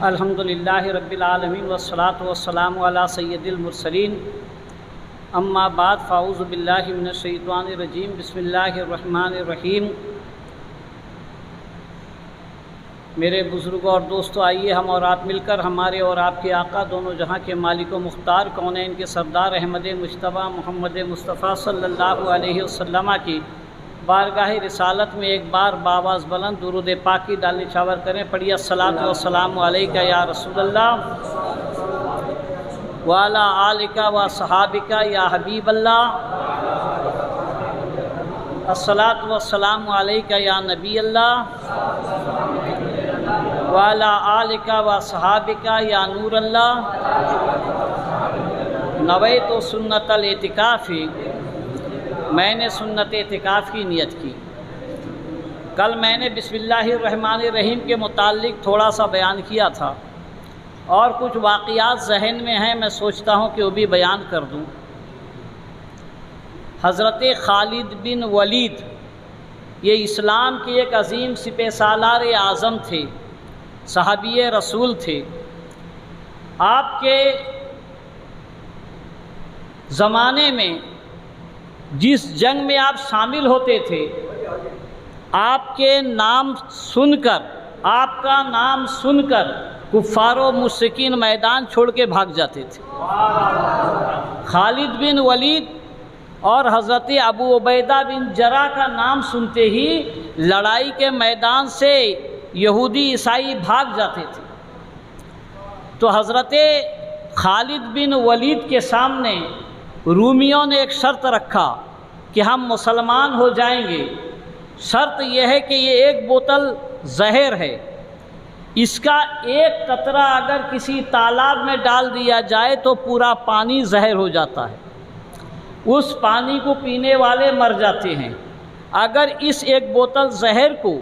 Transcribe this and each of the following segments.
الحمدللہ رب العالمین والصلاة والسلام علی سید المرسلین اما بعد فاعوذ باللہ من الشیطان الرجیم بسم اللہ الرحمن الرحیم۔ میرے بزرگوں اور دوستو، آئیے ہم اور آپ مل کر ہمارے اور آپ کے آقا دونوں جہاں کے مالک و مختار کونین کے سردار احمد مجتبیٰ محمد مصطفیٰ صلی اللہ علیہ وسلم کی بارگاہ رسالت میں ایک بار باواز بلند درود پاک کی ڈال نچھاور کریں۔ پڑھیے الصلاۃ والسلام علیکہ یا رسول اللہ وعلی آلکہ و صحابکہ یا حبیب اللہ، الصلاۃ والسلام علیکہ یا نبی اللہ وعلی آلکہ و صحابکہ یا نور اللہ، نویت سنت الاعتکاف، میں نے سنت اعتکاف کی نیت کی۔ کل میں نے بسم اللہ الرحمن الرحیم کے متعلق تھوڑا سا بیان کیا تھا اور کچھ واقعات ذہن میں ہیں، میں سوچتا ہوں کہ وہ بھی بیان کر دوں۔ حضرت خالد بن ولید یہ اسلام کے ایک عظیم سپہ سالار اعظم تھے، صحابی رسول تھے۔ آپ کے زمانے میں جس جنگ میں آپ شامل ہوتے تھے، آپ کے نام سن کر، آپ کا نام سن کر کفار و مشرکین میدان چھوڑ کے بھاگ جاتے تھے۔ خالد بن ولید اور حضرت ابو عبیدہ بن جراح کا نام سنتے ہی لڑائی کے میدان سے یہودی عیسائی بھاگ جاتے تھے۔ تو حضرت خالد بن ولید کے سامنے رومیوں نے ایک شرط رکھا کہ ہم مسلمان ہو جائیں گے، شرط یہ ہے کہ یہ ایک بوتل زہر ہے، اس کا ایک قطرہ اگر کسی تالاب میں ڈال دیا جائے تو پورا پانی زہر ہو جاتا ہے، اس پانی کو پینے والے مر جاتے ہیں۔ اگر اس ایک بوتل زہر کو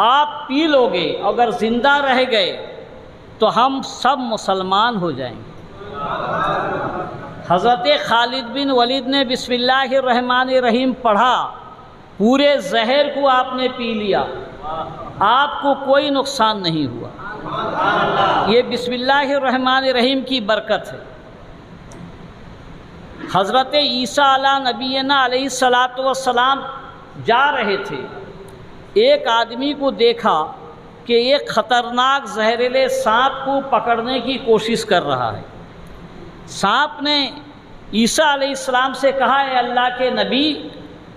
آپ پی لو گے، اگر زندہ رہ گئے تو ہم سب مسلمان ہو جائیں گے۔ حضرت خالد بن ولید نے بسم اللہ الرحمن الرحیم پڑھا، پورے زہر کو آپ نے پی لیا، آپ کو کوئی نقصان نہیں ہوا۔ یہ بسم اللہ الرحمن الرحیم کی برکت ہے۔ حضرت عیسیٰ علیہ نبینا علیہ الصلاۃ والسلام جا رہے تھے، ایک آدمی کو دیکھا کہ ایک خطرناک زہریلے سانپ کو پکڑنے کی کوشش کر رہا ہے۔ سانپ نے عیسیٰ علیہ السلام سے کہا، اے اللہ کے نبی،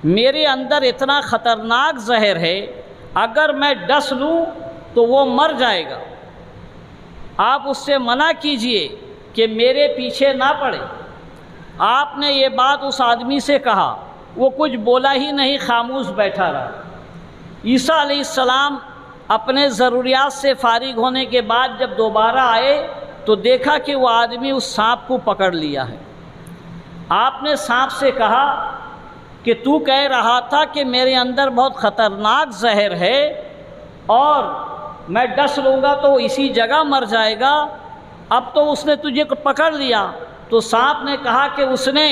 میرے اندر اتنا خطرناک زہر ہے، اگر میں ڈس لوں تو وہ مر جائے گا، آپ اس سے منع کیجئے کہ میرے پیچھے نہ پڑے۔ آپ نے یہ بات اس آدمی سے کہا، وہ کچھ بولا ہی نہیں، خاموش بیٹھا رہا۔ عیسیٰ علیہ السلام اپنے ضروریات سے فارغ ہونے کے بعد جب دوبارہ آئے تو دیکھا کہ وہ آدمی اس سانپ کو پکڑ لیا ہے۔ آپ نے سانپ سے کہا کہ تو کہہ رہا تھا کہ میرے اندر بہت خطرناک زہر ہے اور میں ڈس لوں گا تو اسی جگہ مر جائے گا، اب تو اس نے تجھے پکڑ لیا۔ تو سانپ نے کہا کہ اس نے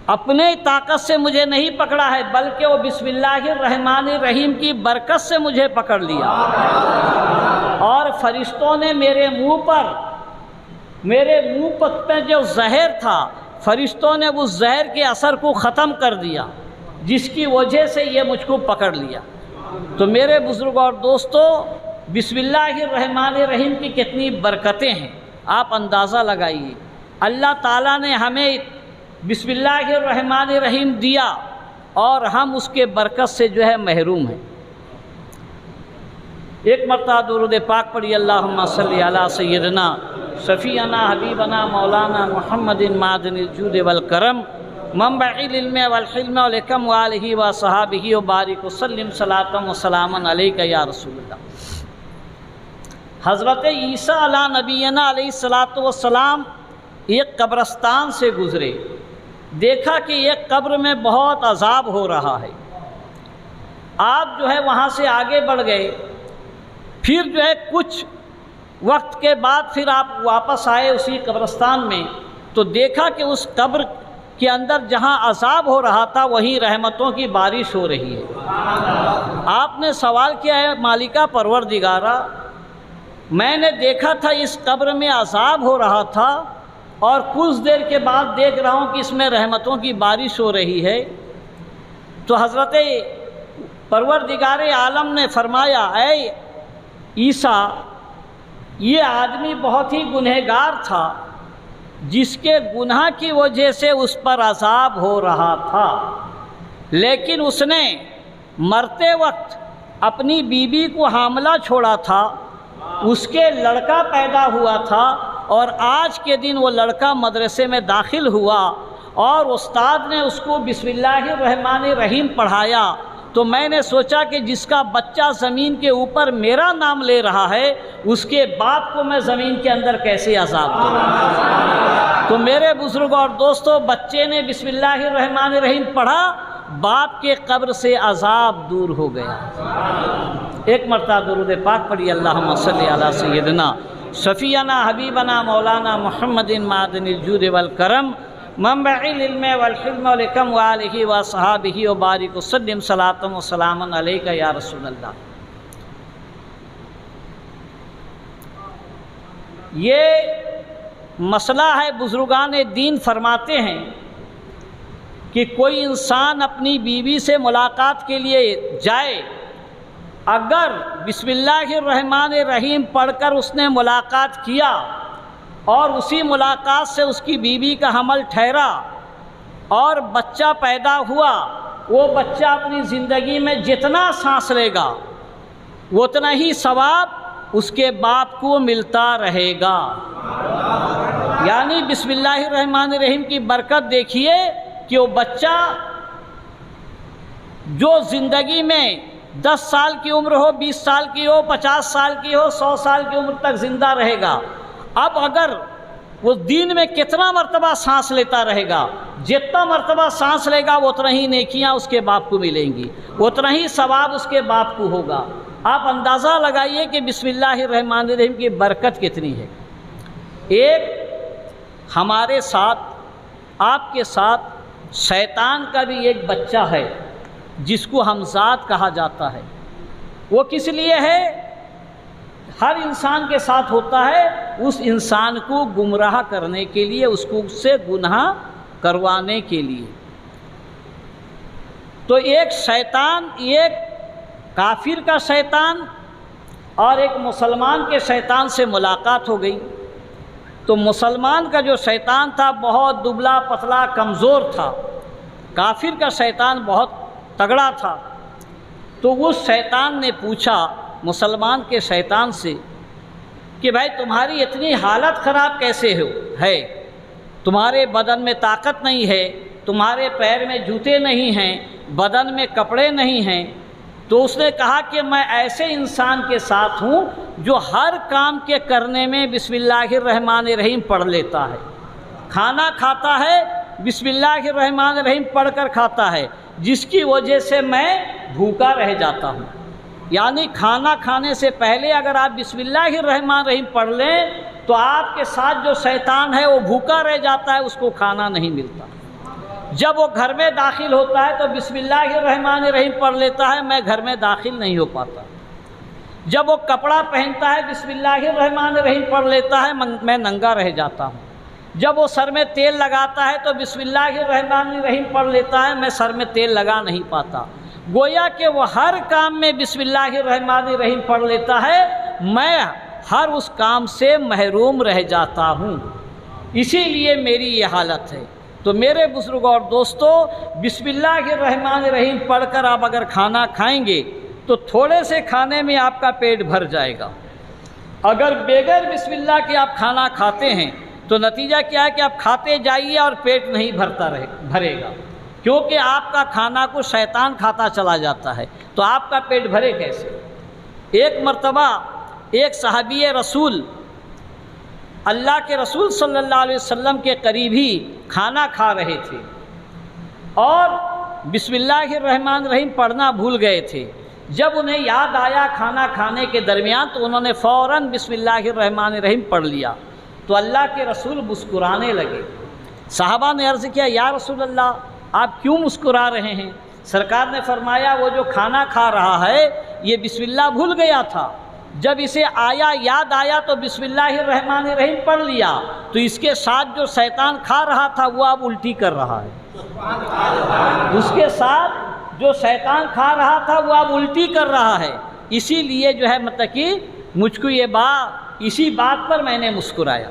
اپنے طاقت سے مجھے نہیں پکڑا ہے، بلکہ وہ بسم اللہ الرحمن الرحیم کی برکت سے مجھے پکڑ لیا، اور فرشتوں نے میرے منہ پر جو زہر تھا، فرشتوں نے اس زہر کے اثر کو ختم کر دیا، جس کی وجہ سے یہ مجھ کو پکڑ لیا۔ تو میرے بزرگ اور دوستو، بسم اللہ الرحمن الرحیم کی کتنی برکتیں ہیں، آپ اندازہ لگائیے۔ اللہ تعالیٰ نے ہمیں بسم اللہ الرحمن الرحیم دیا اور ہم اس کے برکت سے جو ہے محروم ہیں۔ ایک مرتبہ درود پاک پڑھی، اللہم صلی علی سیدنا شفیعنا حبیبنا مولانا محمد معدن الجود والکرم منبع العلم والحلم والحکم وآلہ وصحابہ وبارک وسلم صلاۃ وسلاما علیکہ یا رسول اللہ۔ حضرت عیسیٰ علیہ نبینا علیہ الصلاۃ والسلام ایک قبرستان سے گزرے، دیکھا کہ ایک قبر میں بہت عذاب ہو رہا ہے۔ آپ جو ہے وہاں سے آگے بڑھ گئے، پھر جو ہے کچھ وقت کے بعد پھر آپ واپس آئے اسی قبرستان میں، تو دیکھا کہ اس قبر کہ اندر جہاں عذاب ہو رہا تھا وہیں رحمتوں کی بارش ہو رہی ہے۔ آپ نے سوال کیا ہے مالکہ پروردگارہ، میں نے دیکھا تھا اس قبر میں عذاب ہو رہا تھا اور کچھ دیر کے بعد دیکھ رہا ہوں کہ اس میں رحمتوں کی بارش ہو رہی ہے۔ تو حضرت پروردگار عالم نے فرمایا، اے عیسیٰ، یہ آدمی بہت ہی گنہگار تھا جس کے گناہ کی وجہ سے اس پر عذاب ہو رہا تھا، لیکن اس نے مرتے وقت اپنی بیوی کو حاملہ چھوڑا تھا، اس کے لڑکا پیدا ہوا تھا اور آج کے دن وہ لڑکا مدرسے میں داخل ہوا اور استاد نے اس کو بسم اللہ الرحمن الرحیم پڑھایا، تو میں نے سوچا کہ جس کا بچہ زمین کے اوپر میرا نام لے رہا ہے اس کے باپ کو میں زمین کے اندر کیسے عذاب دوں۔ تو میرے بزرگوں اور دوستوں، بچے نے بسم اللہ الرحمن الرحیم پڑھا، باپ کے قبر سے عذاب دور ہو گیا۔ ایک مرتبہ درود پاک پڑھی، اللہم صلی علی سیدنا شفیعنا حبیبنا مولانا محمد معدن الجود والکرم منبع العلم والحلم والحکم وآلہ وصحابہ وبارک وسلم صلاۃ و سلام علیک یا رسول اللہ۔ یہ مسئلہ ہے، بزرگان دین فرماتے ہیں کہ کوئی انسان اپنی بیوی سے ملاقات کے لیے جائے، اگر بسم اللہ الرحمن الرحیم پڑھ کر اس نے ملاقات کیا اور اسی ملاقات سے اس کی بیوی کا حمل ٹھہرا اور بچہ پیدا ہوا، وہ بچہ اپنی زندگی میں جتنا سانس لے گا اتنا ہی ثواب اس کے باپ کو ملتا رہے گا۔ یعنی بسم اللہ الرحمن الرحیم کی برکت دیکھیے کہ وہ بچہ جو زندگی میں 10 سال کی عمر ہو، 20 سال کی ہو، 50 سال کی ہو، 100 سال کی عمر تک زندہ رہے گا۔ اب اگر وہ دن میں کتنا مرتبہ سانس لیتا رہے گا، جتنا مرتبہ سانس لے گا اتنا ہی نیکیاں اس کے باپ کو ملیں گی، اتنا ہی ثواب اس کے باپ کو ہوگا۔ آپ اندازہ لگائیے کہ بسم اللہ الرحمن الرحیم کی برکت کتنی ہے۔ ایک ہمارے ساتھ، آپ کے ساتھ شیطان کا بھی ایک بچہ ہے جس کو حمزات کہا جاتا ہے۔ وہ کس لیے ہے؟ ہر انسان کے ساتھ ہوتا ہے، اس انسان کو گمراہ کرنے کے لیے، اس کو اس سے گناہ کروانے کے لیے۔ تو ایک شیطان، ایک کافر کا شیطان اور ایک مسلمان کے شیطان سے ملاقات ہو گئی۔ تو مسلمان کا جو شیطان تھا بہت دبلا پتلا کمزور تھا، کافر کا شیطان بہت تگڑا تھا۔ تو اس شیطان نے پوچھا مسلمان کے شیطان سے کہ بھائی تمہاری اتنی حالت خراب کیسے ہے؟ تمہارے بدن میں طاقت نہیں ہے، تمہارے پیر میں جوتے نہیں ہیں، بدن میں کپڑے نہیں ہیں۔ تو اس نے کہا کہ میں ایسے انسان کے ساتھ ہوں جو ہر کام کے کرنے میں بسم اللہ الرحمن الرحیم پڑھ لیتا ہے، کھانا کھاتا ہے بسم اللہ الرحمن الرحیم پڑھ کر کھاتا ہے، جس کی وجہ سے میں بھوکا رہ جاتا ہوں۔ یعنی کھانا کھانے سے پہلے اگر آپ بسم اللہ الرحمن الرحیم پڑھ لیں تو آپ کے ساتھ جو شیطان ہے وہ بھوکا رہ جاتا ہے، اس کو کھانا نہیں ملتا۔ جب وہ گھر میں داخل ہوتا ہے تو بسم اللہ الرحمن الرحیم پڑھ لیتا ہے، میں گھر میں داخل نہیں ہو پاتا۔ جب وہ کپڑا پہنتا ہے بسم اللہ الرحمن الرحیم پڑھ لیتا ہے، میں ننگا رہ جاتا ہوں۔ جب وہ سر میں تیل لگاتا ہے تو بسم اللہ الرحمن الرحیم پڑھ لیتا ہے، میں سر میں تیل لگا نہیں پاتا۔ گویا کہ وہ ہر کام میں بسم اللہ الرحمن الرحیم پڑھ لیتا ہے، میں ہر اس کام سے محروم رہ جاتا ہوں، اسی لیے میری یہ حالت ہے۔ تو میرے بزرگوں اور دوستوں، بسم اللہ الرحمن الرحیم پڑھ کر آپ اگر کھانا کھائیں گے تو تھوڑے سے کھانے میں آپ کا پیٹ بھر جائے گا۔ اگر بغیر بسم اللہ کے آپ کھانا کھاتے ہیں تو نتیجہ کیا ہے کہ آپ کھاتے جائیے اور پیٹ نہیں بھرے گا، کیونکہ آپ کا کھانا کو شیطان کھاتا چلا جاتا ہے، تو آپ کا پیٹ بھرے کیسے؟ ایک مرتبہ ایک صحابی رسول اللہ کے رسول صلی اللہ علیہ وسلم کے قریب ہی کھانا کھا رہے تھے اور بسم اللہ الرحمن الرحیم پڑھنا بھول گئے تھے۔ جب انہیں یاد آیا کھانا کھانے کے درمیان تو انہوں نے فوراً بسم اللہ الرحمن الرحیم پڑھ لیا۔ تو اللہ کے رسول مسکرانے لگے صحابہ نے عرض کیا یا رسول اللہ آپ کیوں مسکرا رہے ہیں؟ سرکار نے فرمایا وہ جو کھانا کھا رہا ہے یہ بسم اللہ بھول گیا تھا، جب اسے یاد آیا تو بسم اللہ الرحمن الرحیم پڑھ لیا، تو اس کے ساتھ جو شیطان کھا رہا تھا وہ اب الٹی کر رہا ہے، اس کے ساتھ جو شیطان کھا رہا تھا وہ اب الٹی کر رہا ہے، اسی لیے جو ہے مطلب کہ مجھ کو یہ اسی بات پر میں نے مسکرایا۔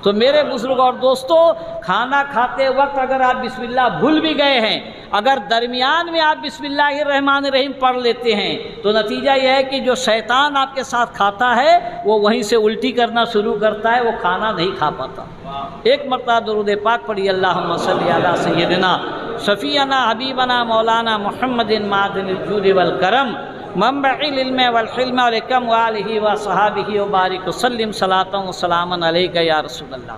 تو میرے بزرگ اور دوستو، کھانا کھاتے وقت اگر آپ بسم اللہ بھول بھی گئے ہیں، اگر درمیان میں آپ بسم اللہ الرحمن الرحیم پڑھ لیتے ہیں تو نتیجہ یہ ہے کہ جو شیطان آپ کے ساتھ کھاتا ہے وہ وہیں سے الٹی کرنا شروع کرتا ہے، وہ کھانا نہیں کھا پاتا۔ ایک مرتبہ درود پاک پڑھی، اللہم صلی علی سیدنا شفیعنا حبیبنا مولانا محمد معدن الجود والکرم منبع العلم والحلم والحکم وآلہ وصحابہ وبارک وسلم صلاۃ و سلاما علیک یا رسول اللہ۔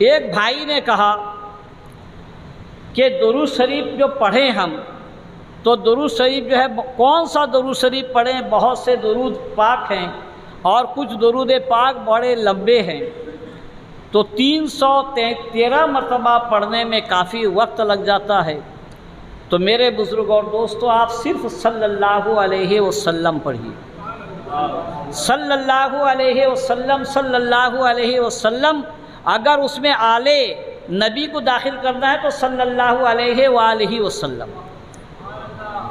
ایک بھائی نے کہا کہ درود شریف جو پڑھیں ہم تو درود شریف جو ہے کون سا درود شریف پڑھیں؟ بہت سے درود پاک ہیں اور کچھ درود پاک بڑے لمبے ہیں، تو 313 مرتبہ پڑھنے میں کافی وقت لگ جاتا ہے۔ تو میرے بزرگ اور دوستو، آپ صرف صلی اللہ علیہ وسلم پڑھیے، صلی اللہ علیہ وسلم، صلی اللہ علیہ وسلم۔ اگر اس میں آل نبی کو داخل کرنا ہے تو صلی اللہ علیہ وآلہ وسلم،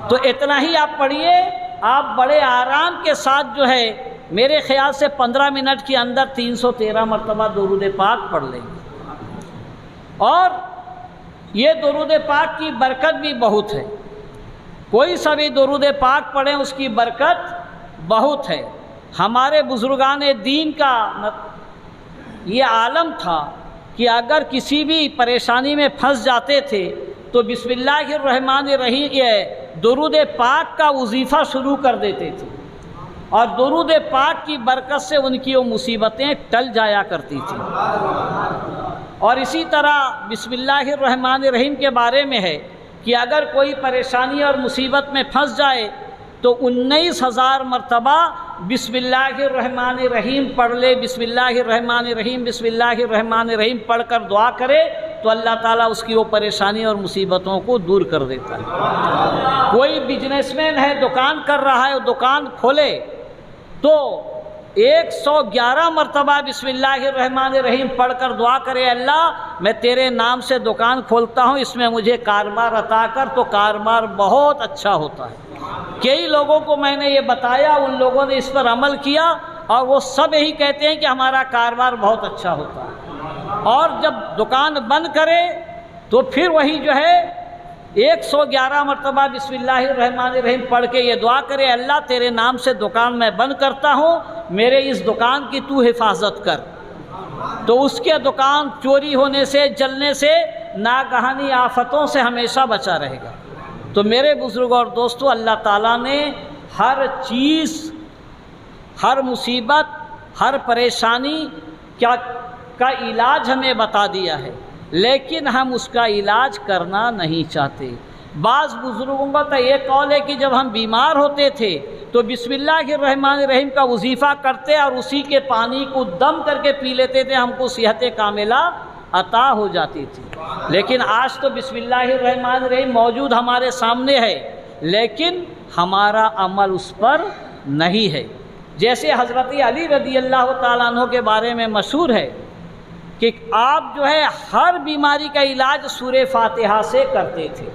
تو اتنا ہی آپ پڑھیے، آپ بڑے آرام کے ساتھ جو ہے میرے خیال سے 15 منٹ کے اندر 313 مرتبہ درود پاک پڑھ لیں گے۔ اور یہ درود پاک کی برکت بھی بہت ہے، کوئی سا بھی درود پاک پڑھیں اس کی برکت بہت ہے۔ ہمارے بزرگان دین کا یہ عالم تھا کہ اگر کسی بھی پریشانی میں پھنس جاتے تھے تو بسم اللہ الرحمن الرحیم یہ درود پاک کا وظیفہ شروع کر دیتے تھے، اور درود پاک کی برکت سے ان کی وہ مصیبتیں ٹل جایا کرتی تھیں۔ اور اسی طرح بسم اللہ الرحمن الرحیم کے بارے میں ہے کہ اگر کوئی پریشانی اور مصیبت میں پھنس جائے تو 19,000 مرتبہ بسم اللہ الرحمن الرحیم پڑھ لے، بسم اللہ الرحمن الرحیم، بسم اللہ الرحمن الرحیم پڑھ کر دعا کرے تو اللہ تعالیٰ اس کی وہ پریشانی اور مصیبتوں کو دور کر دیتا ہے۔ کوئی بزنس مین ہے، دکان کر رہا ہے، وہ دکان کھولے تو 111 مرتبہ بسم اللہ الرحمن الرحیم پڑھ کر دعا کرے، اللہ میں تیرے نام سے دکان کھولتا ہوں، اس میں مجھے کاروبار عطا کر، تو کاروبار بہت اچھا ہوتا ہے۔ کئی لوگوں کو میں نے یہ بتایا، ان لوگوں نے اس پر عمل کیا اور وہ سب یہی کہتے ہیں کہ ہمارا کاروبار بہت اچھا ہوتا ہے۔ اور جب دکان بند کرے تو پھر وہی جو ہے 111 مرتبہ بسم اللہ الرحمن الرحیم پڑھ کے یہ دعا کرے، اللہ تیرے نام سے دکان میں بند کرتا ہوں، میرے اس دکان کی تو حفاظت کر، تو اس کے دکان چوری ہونے سے، جلنے سے، ناگہانی آفتوں سے ہمیشہ بچا رہے گا۔ تو میرے بزرگ اور دوستو، اللہ تعالیٰ نے ہر چیز، ہر مصیبت، ہر پریشانی کا علاج ہمیں بتا دیا ہے، لیکن ہم اس کا علاج کرنا نہیں چاہتے۔ بعض بزرگوں کا تو یہ قول ہے کہ جب ہم بیمار ہوتے تھے تو بسم اللہ الرحمن الرحیم کا وظیفہ کرتے اور اسی کے پانی کو دم کر کے پی لیتے تھے، ہم کو صحت کاملہ عطا ہو جاتی تھی۔ لیکن آج تو بسم اللہ الرحمن الرحیم موجود ہمارے سامنے ہے، لیکن ہمارا عمل اس پر نہیں ہے۔ جیسے حضرت علی رضی اللہ تعالیٰ عنہ کے بارے میں مشہور ہے کہ آپ جو ہے ہر بیماری کا علاج سورہ فاتحہ سے کرتے تھے۔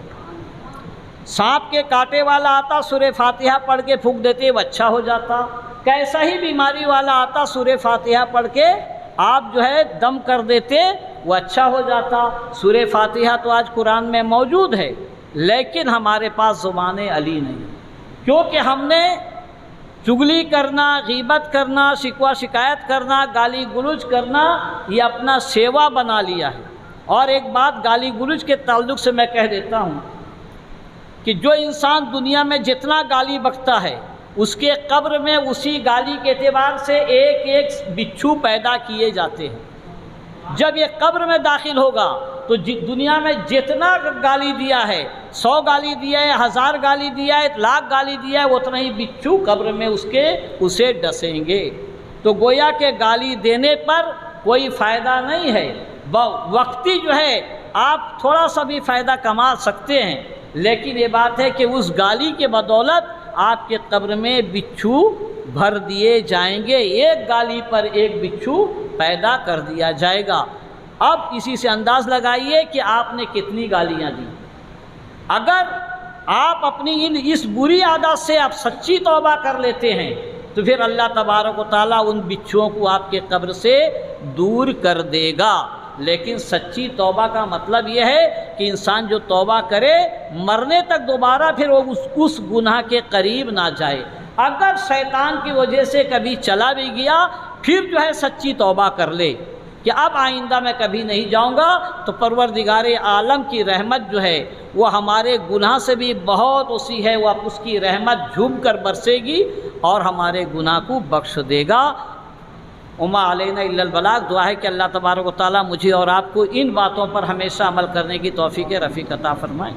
سانپ کے کاٹے والا آتا، سورہ فاتحہ پڑھ کے پھونک دیتے، وہ اچھا ہو جاتا۔ کیسا ہی بیماری والا آتا، سورہ فاتحہ پڑھ کے آپ جو ہے دم کر دیتے، وہ اچھا ہو جاتا۔ سورہ فاتحہ تو آج قرآن میں موجود ہے، لیکن ہمارے پاس زبان علی نہیں، کیونکہ ہم نے چغلی کرنا، غیبت کرنا، شکوہ شکایت کرنا، گالی گلوچ کرنا یہ اپنا سیوا بنا لیا ہے۔ اور ایک بات گالی گلوچ کے تعلق سے میں کہہ دیتا ہوں کہ جو انسان دنیا میں جتنا گالی بکتا ہے، اس کے قبر میں اسی گالی کے اعتبار سے ایک ایک بچھو پیدا کیے جاتے ہیں۔ جب یہ قبر میں داخل ہوگا تو دنیا میں جتنا گالی دیا ہے، 100 گالی دیا ہے، 1000 گالی دیا ہے، 1,00,000 گالی دیا ہے، اتنا ہی بچھو قبر میں اسے ڈسیں گے۔ تو گویا کہ گالی دینے پر کوئی فائدہ نہیں ہے، وقتی جو ہے آپ تھوڑا سا بھی فائدہ کما سکتے ہیں، لیکن یہ بات ہے کہ اس گالی کے بدولت آپ کے قبر میں بچھو بھر دیے جائیں گے، ایک گالی پر ایک بچھو پیدا کر دیا جائے گا۔ اب اسی سے انداز لگائیے کہ آپ نے کتنی گالیاں دی۔ اگر آپ اپنی اس بری عادت سے آپ سچی توبہ کر لیتے ہیں تو پھر اللہ تبارک و تعالیٰ ان بچھوؤں کو آپ کے قبر سے دور کر دے گا۔ لیکن سچی توبہ کا مطلب یہ ہے کہ انسان جو توبہ کرے مرنے تک دوبارہ پھر وہ اس گناہ کے قریب نہ جائے۔ اگر شیطان کی وجہ سے کبھی چلا بھی گیا پھر جو ہے سچی توبہ کر لے کہ اب آئندہ میں کبھی نہیں جاؤں گا، تو پروردگار عالم کی رحمت جو ہے وہ ہمارے گناہ سے بھی بہت وسیع ہے، وہ اس کی رحمت جھوم کر برسے گی اور ہمارے گناہ کو بخش دے گا۔ وما علینا الا البلاغ۔ دعا ہے کہ اللہ تبارک و تعالیٰ مجھے اور آپ کو ان باتوں پر ہمیشہ عمل کرنے کی توفیق رفیق عطا فرمائے۔